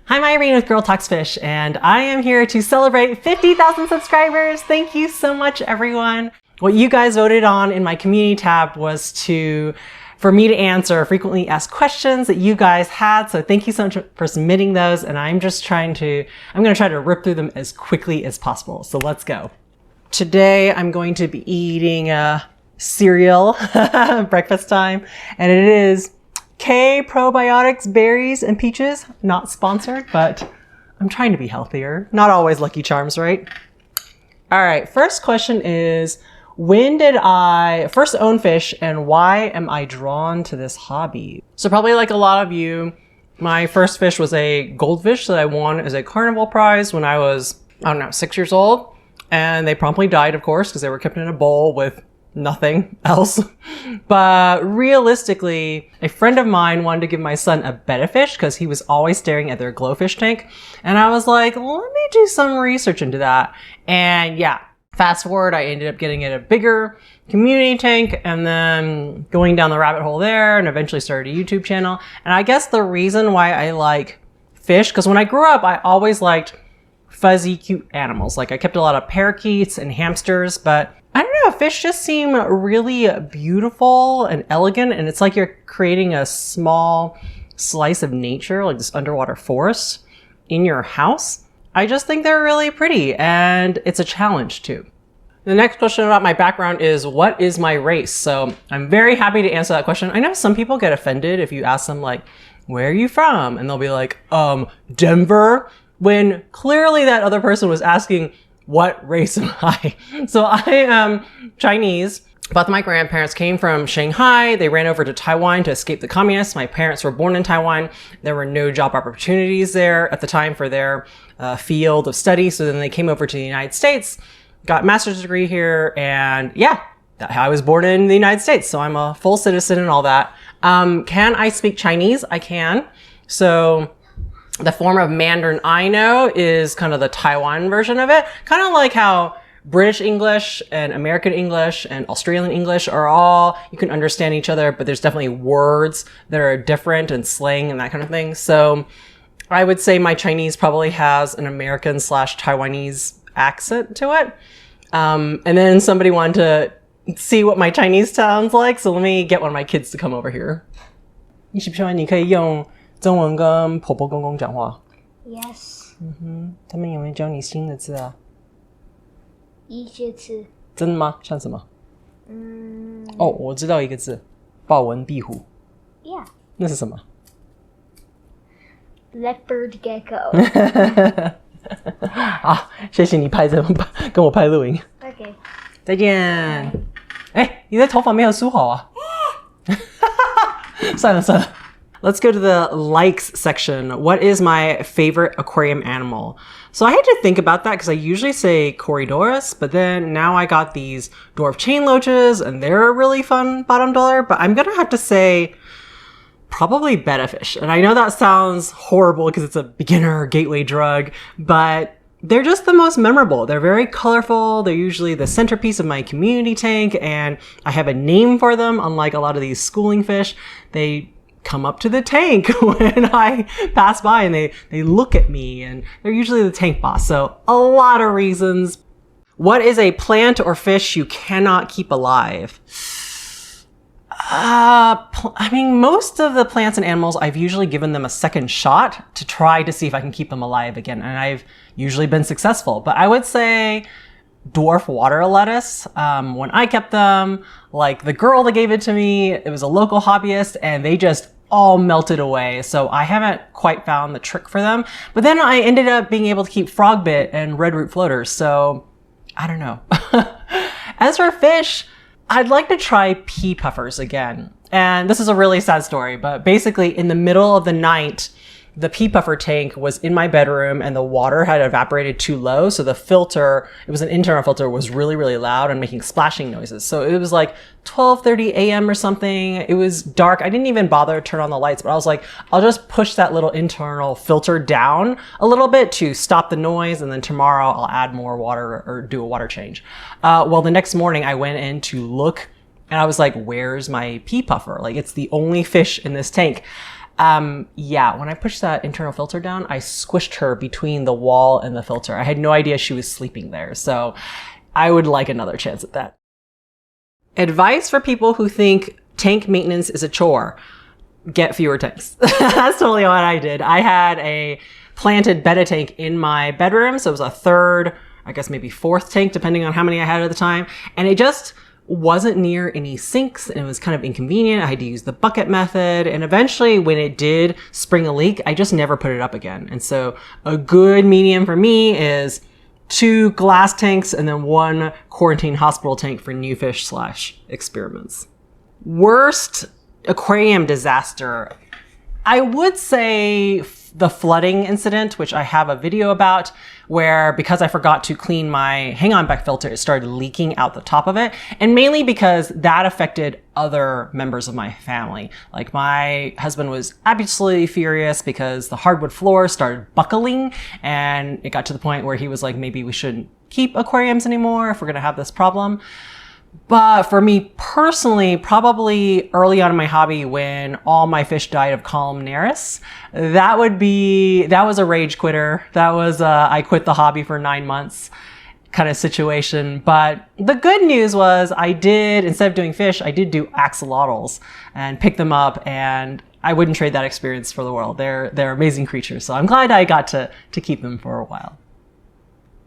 Hi, I'm Irene with Girl Talks Fish, and I am here to celebrate 50,000 subscribers. Thank you so much, everyone. What you guys voted on in my community tab was for me to answer frequently asked questions that you guys had. So thank you so much for submitting those. And I'm going to try to rip through them as quickly as possible. So let's go. Today, I'm going to be eating cereal, breakfast time, and it is K probiotics, berries, and peaches. Not sponsored, but I'm trying to be healthier. Not always Lucky Charms, right? All right, first question is, when did I first own fish and why am I drawn to this hobby? So probably like a lot of you, my first fish was a goldfish that I won as a carnival prize when I was, 6 years old. And they promptly died, of course, because they were kept in a bowl with nothing else. But realistically, a friend of mine wanted to give my son a betta fish because he was always staring at their glowfish tank. And I was like, let me do some research into that. And yeah, fast forward, I ended up getting it a bigger community tank and then going down the rabbit hole there and eventually started a YouTube channel. And I guess the reason why I like fish, because when I grew up, I always liked fuzzy, cute animals. Like I kept a lot of parakeets and hamsters, but I don't know, fish just seem really beautiful and elegant, and it's like you're creating a small slice of nature, like this underwater forest in your house. I just think they're really pretty, and it's a challenge too. The next question about my background is, what is my race? So I'm very happy to answer that question. I know some people get offended if you ask them like, where are you from? And they'll be like, Denver, when clearly that other person was asking, what race am I? So I am Chinese. Both my grandparents came from Shanghai. They ran over to Taiwan to escape the communists. My parents were born in Taiwan. There were no job opportunities there at the time for their field of study. So then they came over to the United States, got a master's degree here. And yeah, I was born in the United States. So I'm a full citizen and all that. Can I speak Chinese? I can. So the form of Mandarin I know is kind of the Taiwan version of it. Kind of like how British English and American English and Australian English are all, you can understand each other, but there's definitely words that are different and slang and that kind of thing. So I would say my Chinese probably has an American/Taiwanese accent to it. And then somebody wanted to see what my Chinese sounds like. So let me get one of my kids to come over here. 你喜不喜欢你可以用中文跟婆婆公公讲话 Yes. 他们有没有教你新的字啊？一些字。真的吗？像什么？哦，我知道一个字，豹纹壁虎。Yeah. 那是什么？ Leopard gecko. 好，谢谢你跟我拍录影。Okay. 再见。哎，你的头发没有梳好啊？算了。Let's go to the likes section. What is my favorite aquarium animal? So I had to think about that because I usually say Corydoras, but then now I got these dwarf chain loaches and they're a really fun bottom dweller, but I'm going to have to say probably betta fish. And I know that sounds horrible because it's a beginner gateway drug, but they're just the most memorable. They're very colorful. They're usually the centerpiece of my community tank, and I have a name for them, unlike a lot of these schooling fish. They come up to the tank when I pass by and they look at me, and they're usually the tank boss. So a lot of reasons. What is a plant or fish you cannot keep alive? I mean, most of the plants and animals, I've usually given them a second shot to try to see if I can keep them alive again. And I've usually been successful, but I would say dwarf water lettuce. When I kept them, like the girl that gave it to me, it was a local hobbyist and they just all melted away. So I haven't quite found the trick for them, but then I ended up being able to keep frogbit and red root floaters. So I don't know. As for fish, I'd like to try pea puffers again. And this is a really sad story, but basically in the middle of the night, the pea puffer tank was in my bedroom and the water had evaporated too low. So the filter, it was an internal filter, was really, really loud and making splashing noises. So it was like 12:30 a.m. or something. It was dark. I didn't even bother to turn on the lights, but I was like, I'll just push that little internal filter down a little bit to stop the noise. And then tomorrow I'll add more water or do a water change. Well, the next morning I went in to look and I was like, where's my pea puffer? Like, it's the only fish in this tank. Yeah, when I pushed that internal filter down, I squished her between the wall and the filter. I had no idea she was sleeping there, so I would like another chance at that. Advice for people who think tank maintenance is a chore. Get fewer tanks. That's totally what I did. I had a planted betta tank in my bedroom, so it was a third, I guess maybe fourth tank, depending on how many I had at the time, and it just wasn't near any sinks, and it was kind of inconvenient. I had to use the bucket method, and eventually when it did spring a leak, I just never put it up again. And so a good medium for me is 2 glass tanks and then 1 quarantine hospital tank for new fish / experiments. Worst aquarium disaster. I would say the flooding incident, which I have a video about, where because I forgot to clean my hang-on back filter, it started leaking out the top of it. And mainly because that affected other members of my family. Like my husband was absolutely furious because the hardwood floor started buckling, and it got to the point where he was like, maybe we shouldn't keep aquariums anymore if we're gonna have this problem. But for me personally, probably early on in my hobby when all my fish died of columnaris, that was a rage quitter. That was I quit the hobby for 9 months kind of situation. But the good news was instead of doing fish, I did do axolotls and pick them up, and I wouldn't trade that experience for the world. They're amazing creatures. So I'm glad I got to keep them for a while.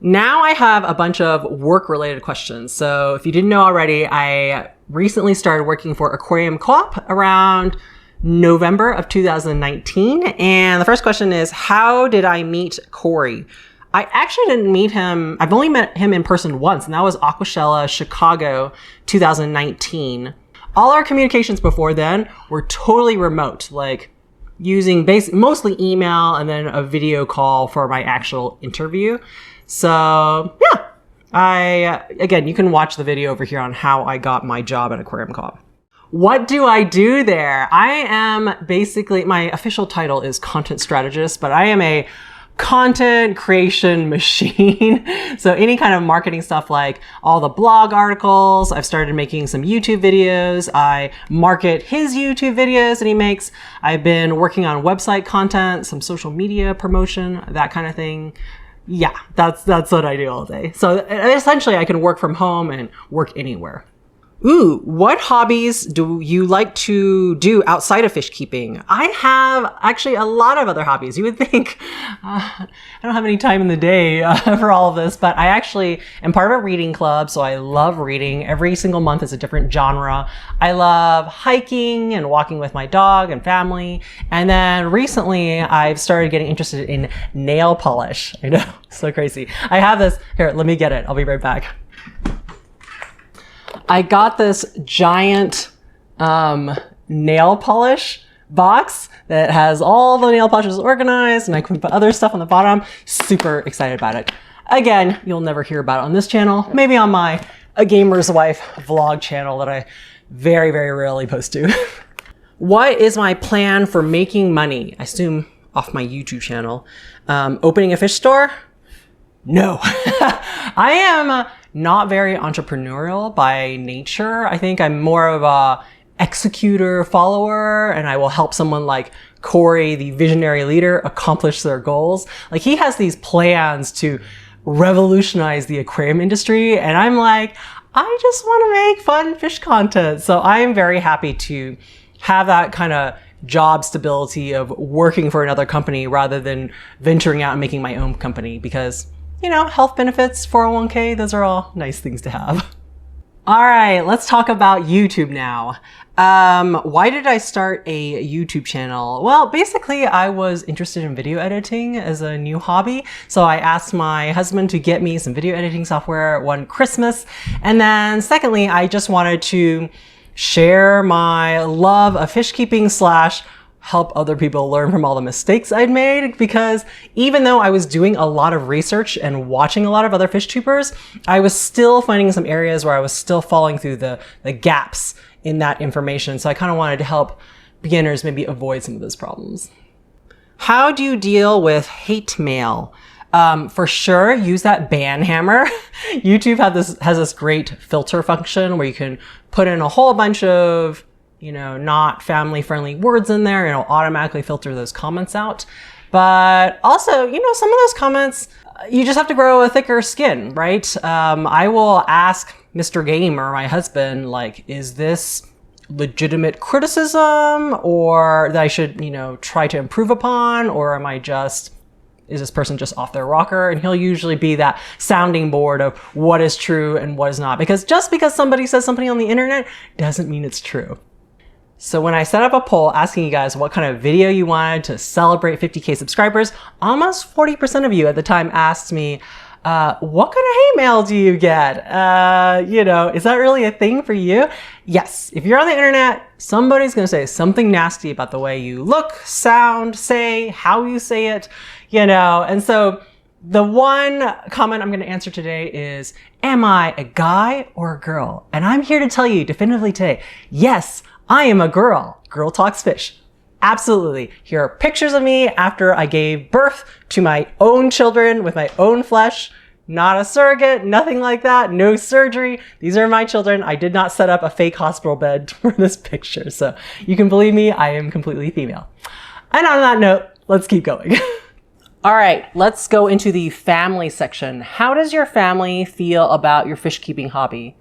Now I have a bunch of work-related questions. So if you didn't know already, I recently started working for Aquarium Co-op around November of 2019. And the first question is, how did I meet Cory? I actually didn't meet him. I've only met him in person once, and that was Aquashella, Chicago, 2019. All our communications before then were totally remote, like using mostly email and then a video call for my actual interview. So yeah, again, you can watch the video over here on how I got my job at Aquarium Co-op. What do I do there? I am basically, my official title is content strategist, but I am a content creation machine. So any kind of marketing stuff, like all the blog articles, I've started making some YouTube videos. I market his YouTube videos that he makes. I've been working on website content, some social media promotion, that kind of thing. Yeah, that's what I do all day. So essentially I can work from home and work anywhere. Ooh, what hobbies do you like to do outside of fish keeping? I have actually a lot of other hobbies. You would think I don't have any time in the day for all of this, but I actually am part of a reading club, so I love reading. Every single month is a different genre. I love hiking and walking with my dog and family. And then recently I've started getting interested in nail polish. I know, so crazy. I have this, here, let me get it. I'll be right back. I got this giant nail polish box that has all the nail polishes organized, and I can put other stuff on the bottom. Super excited about it. Again, you'll never hear about it on this channel. Maybe on my A Gamer's Wife vlog channel that I very, very rarely post to. What is my plan for making money? I assume off my YouTube channel. Opening a fish store? No. I am not very entrepreneurial by nature. I think I'm more of a executor follower, and I will help someone like Cory, the visionary leader, accomplish their goals. Like, he has these plans to revolutionize the aquarium industry, and I'm like, I just want to make fun fish content. So I am very happy to have that kind of job stability of working for another company rather than venturing out and making my own company, because, you know, health benefits, 401k, those are all nice things to have. All right, let's talk about YouTube now. Why did I start a YouTube channel? Well, basically I was interested in video editing as a new hobby. So I asked my husband to get me some video editing software one Christmas. And then secondly, I just wanted to share my love of fish keeping / help other people learn from all the mistakes I'd made, because even though I was doing a lot of research and watching a lot of other fish tubers, I was still finding some areas where I was still falling through the gaps in that information. So I kind of wanted to help beginners maybe avoid some of those problems. How do you deal with hate mail? For sure, use that ban hammer. YouTube has this great filter function where you can put in a whole bunch of not family-friendly words in there. It'll automatically filter those comments out. But also, some of those comments, you just have to grow a thicker skin, right? I will ask Mr. Gamer, my husband, like, is this legitimate criticism or that I should, try to improve upon? Or is this person just off their rocker? And he'll usually be that sounding board of what is true and what is not. Because just because somebody says something on the internet doesn't mean it's true. So when I set up a poll asking you guys what kind of video you wanted to celebrate 50K subscribers, almost 40% of you at the time asked me, what kind of hate mail do you get? Is that really a thing for you? Yes. If you're on the internet, somebody's going to say something nasty about the way you look, sound, say, how you say it, And so the one comment I'm going to answer today is, am I a guy or a girl? And I'm here to tell you definitively today, yes, I am a girl. Girl talks fish. Absolutely. Here are pictures of me after I gave birth to my own children with my own flesh. Not a surrogate, nothing like that. No surgery. These are my children. I did not set up a fake hospital bed for this picture. So you can believe me, I am completely female. And on that note, let's keep going. All right, let's go into the family section. How does your family feel about your fish keeping hobby?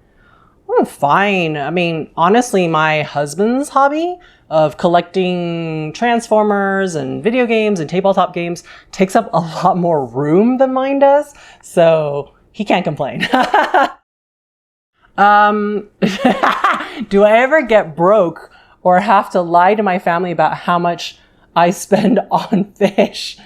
Oh, fine. I mean, honestly, my husband's hobby of collecting Transformers and video games and tabletop games takes up a lot more room than mine does, so he can't complain. Do I ever get broke or have to lie to my family about how much I spend on fish?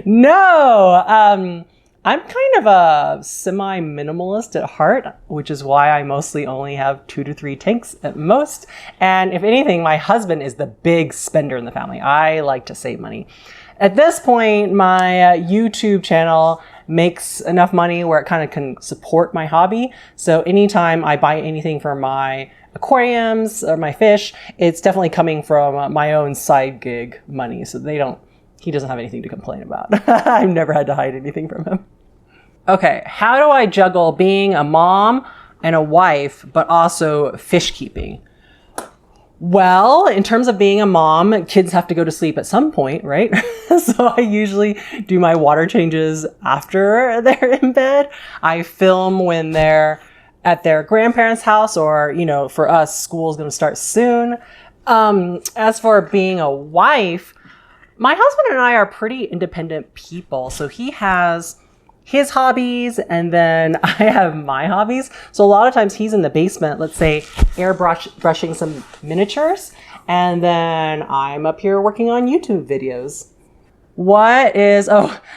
No. I'm kind of a semi-minimalist at heart, which is why I mostly only have 2 to 3 tanks at most. And if anything, my husband is the big spender in the family. I like to save money. At this point, my YouTube channel makes enough money where it kind of can support my hobby. So anytime I buy anything for my aquariums or my fish, it's definitely coming from my own side gig money. So he doesn't have anything to complain about. I've never had to hide anything from him. Okay, how do I juggle being a mom and a wife, but also fish keeping? Well, in terms of being a mom, kids have to go to sleep at some point, right? So I usually do my water changes after they're in bed. I film when they're at their grandparents' house, or, for us, school's going to start soon. As for being a wife, my husband and I are pretty independent people. So he has his hobbies and then I have my hobbies. So a lot of times he's in the basement, let's say airbrushing some miniatures, and then I'm up here working on YouTube videos.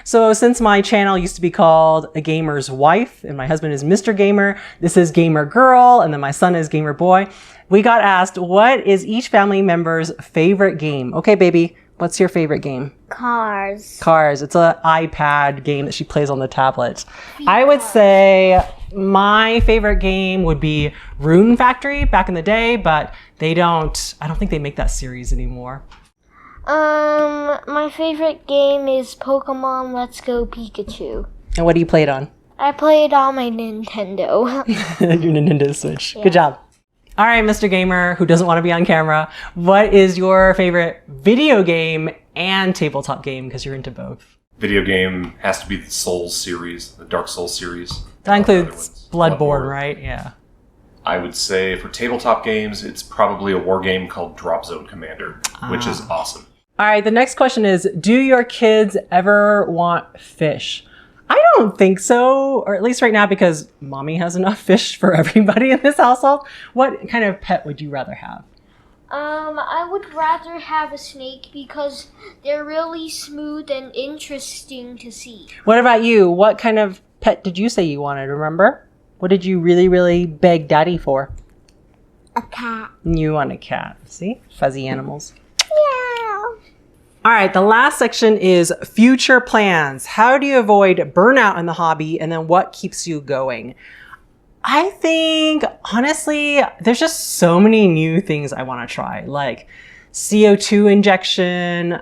So since my channel used to be called A Gamer's Wife and my husband is Mr. Gamer, this is Gamer Girl, and then my son is Gamer Boy. We got asked, what is each family member's favorite game? Okay, baby, what's your favorite game? Cars. Cars. It's an iPad game that she plays on the tablet. I would say my favorite game would be Rune Factory back in the day, but I don't think they make that series anymore. My favorite game is Pokemon Let's Go Pikachu. And what do you play it on? I play it on my Nintendo. Your Nintendo Switch. Yeah. Good job. All right, Mr. Gamer, who doesn't want to be on camera, what is your favorite video game and tabletop game? Because you're into both. Video game has to be the Souls series, the Dark Souls series. That includes Bloodborne, right? Yeah. I would say for tabletop games, it's probably a war game called Drop Zone Commander, which is awesome. All right, the next question is, do your kids ever want fish? I don't think so, or at least right now, because mommy has enough fish for everybody in this household. What kind of pet would you rather have? I would rather have a snake because they're really smooth and interesting to see. What about you? What kind of pet did you say you wanted, remember? What did you really, really beg daddy for? A cat. You want a cat. See? Fuzzy animals. Yeah. All right, the last section is future plans. How do you avoid burnout in the hobby, and then what keeps you going? I think, honestly, there's just so many new things I want to try, like CO2 injection,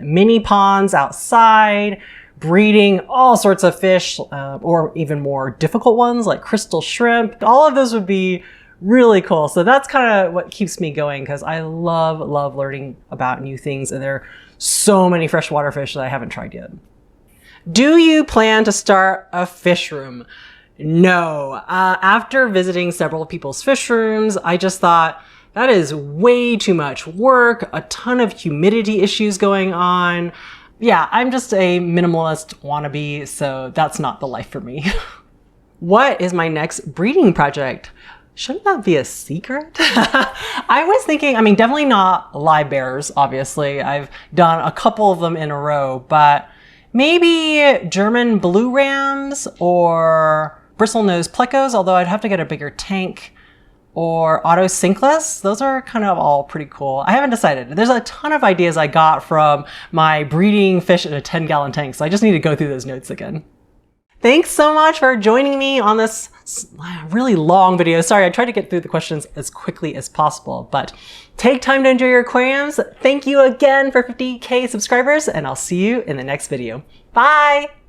mini ponds outside, breeding all sorts of fish, or even more difficult ones like crystal shrimp. All of those would be really cool. So that's kind of what keeps me going because I love learning about new things, and there are so many freshwater fish that I haven't tried yet. Do you plan to start a fish room? No. After visiting several people's fish rooms, I just thought that is way too much work, a ton of humidity issues going on. Yeah, I'm just a minimalist wannabe, so that's not the life for me. What is my next breeding project? Shouldn't that be a secret? I was thinking, I mean, definitely not live bears, obviously. I've done a couple of them in a row, but maybe German blue rams or bristlenose plecos, although I'd have to get a bigger tank, or autocinklus. Those are kind of all pretty cool. I haven't decided. There's a ton of ideas I got from my breeding fish in a 10-gallon tank, so I just need to go through those notes again. Thanks so much for joining me on this really long video. Sorry, I tried to get through the questions as quickly as possible, but take time to enjoy your aquariums. Thank you again for 50K subscribers, and I'll see you in the next video. Bye!